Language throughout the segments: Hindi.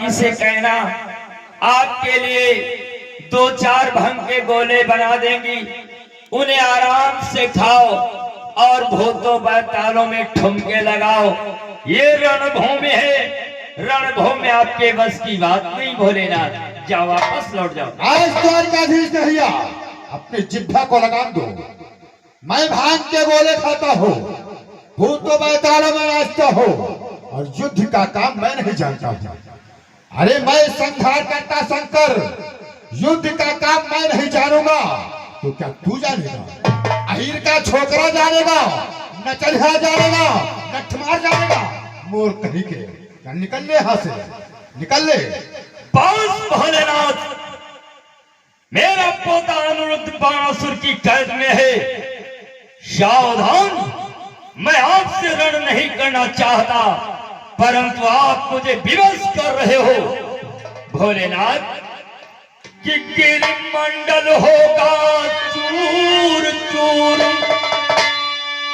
जी से कहना आपके लिए 2-4 भंग के गोले बना देंगी, उन्हें आराम से खाओ और भूतों बैतालों में ठुमके लगाओ। ये रणभूमि है, रणभूमि आपके बस की बात नहीं भोलेनाथ। जाओ वापस लौट जाओ। आज द्वारकाधीश कन्हैया अपने जिह्वा को लगाम दो। मैं भांग के गोले खाता हूँ, भूतों बैतालों में नाचता हूँ और युद्ध का काम मैं नहीं जानता हूँ। अरे मैं संहार करता शंकर, युद्ध का काम मैं नहीं जानूंगा तो क्या तू जानेगा? अहीर का छोकरा जानेगा, नचलिया जानेगा, नठमार जानेगा, मोर कहीं के निकल ले यहाँ से, निकल ले। बस भोलेनाथ, मेरा पोता अनुरुद्ध बाणासुर की कैद में है। सावधान, मैं आपसे रण नहीं करना चाहता, परंतु आप मुझे विवश कर रहे हो। भोलेनाथ, कि गिरिमंडल होगा चूर चूर,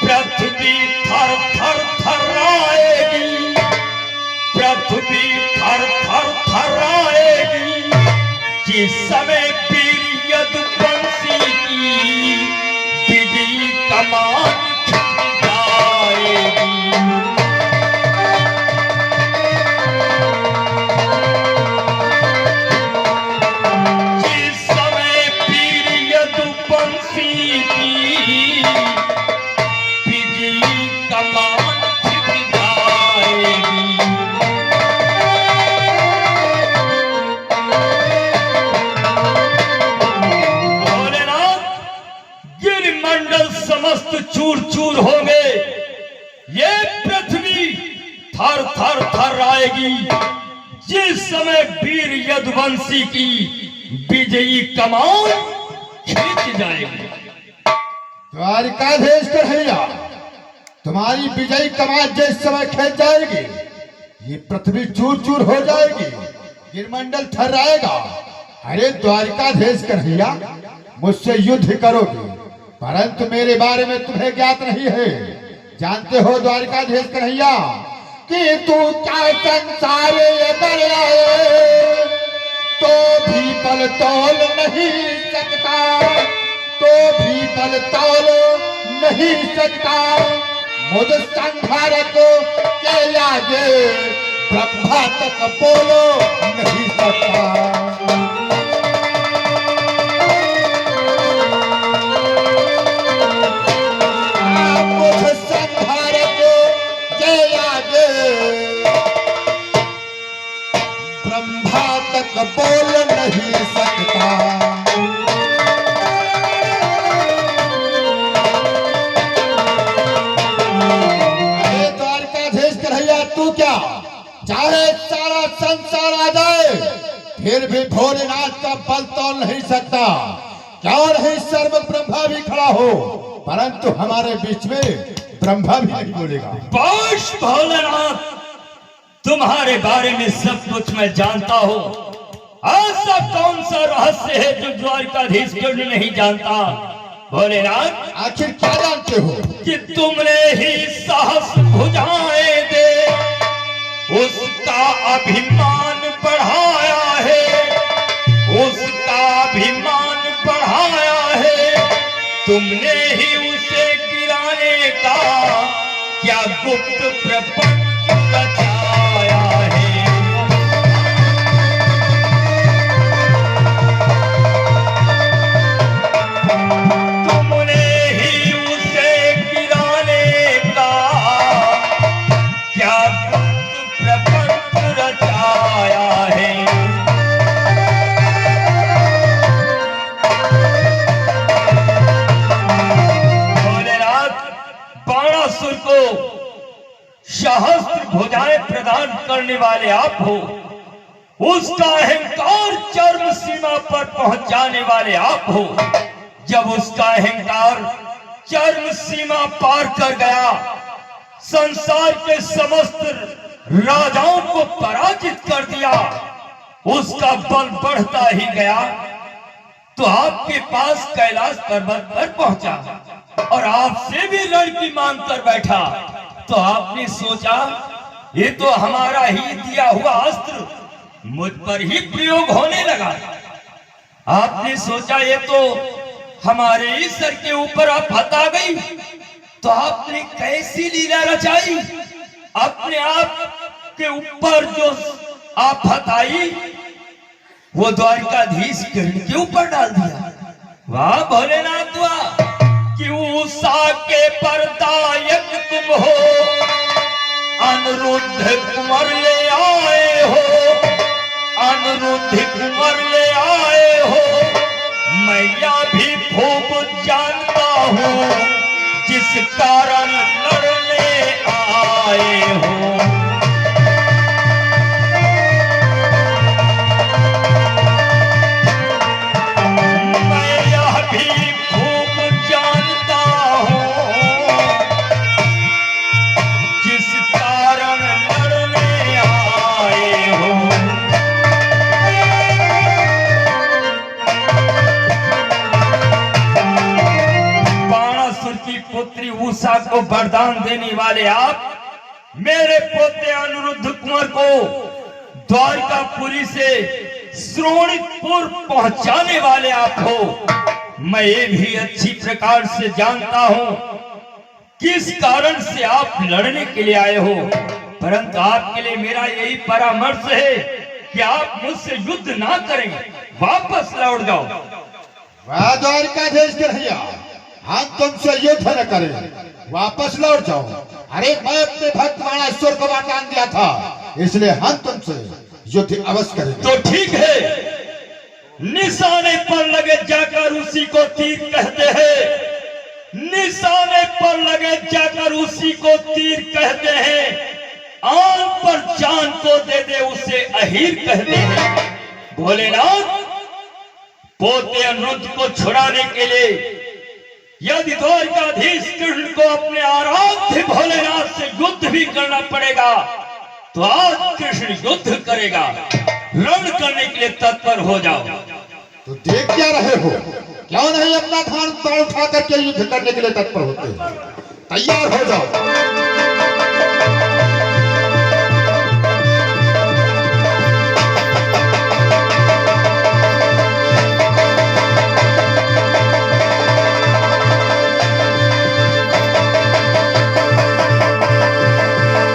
पृथ्वी थर थर थर्राएगी, पृथ्वी थर थर थर्राएगी। जिस समय वीर यदुवंशी की विजयी कमान छिप जाएगी। जिस समय वीर यदुवंशी की विजयी कमान छिप जाएगी। गिरिमंडल समस्त चूर चूर होंगे, ये पृथ्वी थर थर थर आएगी। जिस समय वीर यदुवंशी की विजयी कमान खींच जाएगी। द्वारकाधीश कन्हैया, तुम्हारी विजयी कमान जिस समय खींच जाएगी, ये पृथ्वी चूर चूर हो जाएगी, गिरमंडल थर्राएगा। अरे द्वारकाधीश कन्हैया, मुझसे युद्ध करोगे, परंतु मेरे बारे में तुम्हें ज्ञात नहीं है। जानते हो द्वारकाधीश कन्हैया कि तू क्या संसार बनाए, तो भी बल तोल नहीं सकता, तो भी बल तोल नहीं सकता। मुझ संहारक के आगे ब्रह्मा तक बोलो नहीं सकता। ब्रह्मा तक बोल नहीं सकता। द्वारकाधीश कन्हैया, तू क्या चाहे सारा संसार आ जाए, फिर भी भोलेनाथ का बल तोल नहीं सकता। क्यों नहीं सर्व ब्रह्मा भी खड़ा हो, परंतु हमारे बीच में ब्रह्मा भी नहीं बोलेगा। बस भोलेनाथ, तुम्हारे बारे में सब कुछ मैं जानता हूँ। ऐसा कौन सा रहस्य है जो द्वारकाधीश क्यों नहीं जानता? भोलेनाथ, आखिर क्या जानते हो? कि तुमने ही साहस भुजाएं दे उसका अभिमान बढ़ाया है, उसका अभिमान बढ़ाया है। तुमने ही उसे गिराने का क्या गुप्त प्रपंच रचाया है। तुमने ही उसे गिराने का क्या गुप्त प्रपंच रचाया है। बाणासुर को सहस्त्र भुजाएं प्रदान करने वाले आप हो, उसका अहंकार चरम सीमा पर पहुंचाने वाले आप हो। जब उसका अहंकार चरम सीमा पार कर गया, संसार के समस्त राजाओं को पराजित कर दिया, उसका बल बढ़ता ही गया, तो आपके पास कैलाश पर्वत पर पहुंचा और आपसे भी रण की मांग कर बैठा। तो आपने सोचा ये तो हमारा ही दिया हुआ अस्त्र मुझ पर ही प्रयोग होने लगा। आपने सोचा ये तो हमारे ही सर के ऊपर आफत आ गई, तो आपने कैसी लीला रचाई। अपने आप के ऊपर जो आफत आई वो द्वारिकाधीश कृष्ण के ऊपर डाल दिया। वाह भोलेनाथ वाह, कि उषा के परदायक तुम हो, अनिरुद्ध कुंवर ले आए हो, अनिरुद्ध कुंवर ले आए हो। मैया भी खूब जानता हूँ जिस कारण लड़ने आए हो। मैया भी खूब जानता हूँ जिस कारण लड़ने आए हो। की पुत्री उषा को वरदान देने वाले आप मेरे पोते अनिरुद्ध कुंवर को द्वारकापुरी से श्रोणितपुर पहुंचाने वाले आप हो। मैं ये भी अच्छी प्रकार से जानता हूं किस कारण से आप लड़ने के लिए आए हो, परंतु आपके लिए मेरा यही परामर्श है कि आप मुझसे युद्ध ना करें, वापस लौट जाओ। वाह द्वारिकाधीश के भैया, हम तुमसे युद्ध न करें, वापस लौट जाओ। अरे मैं अपने भक्त बाणासुर को वरदान दिया था, इसलिए हम तुमसे युद्ध अवश्य करेंगे। तो ठीक है, निशाने पर लगे जाकर उसी को तीर कहते हैं, निशाने पर लगे जाकर उसी को तीर कहते हैं। आन पर जान को दे दे उसे अहीर कहते हैं। भोलेनाथ, पोते अनिरुद्ध को छुड़ाने के लिए यदि द्वारिकाधीश कृष्ण को अपने आराध्य भोलेनाथ से युद्ध भी करना पड़ेगा तो आज कृष्ण युद्ध करेगा। रण करने के लिए तत्पर हो जाओ। तो देख क्या रहे हो, क्यों नहीं अपना धान उठा करके युद्ध करने के लिए तत्पर होते? तैयार हो जाओ।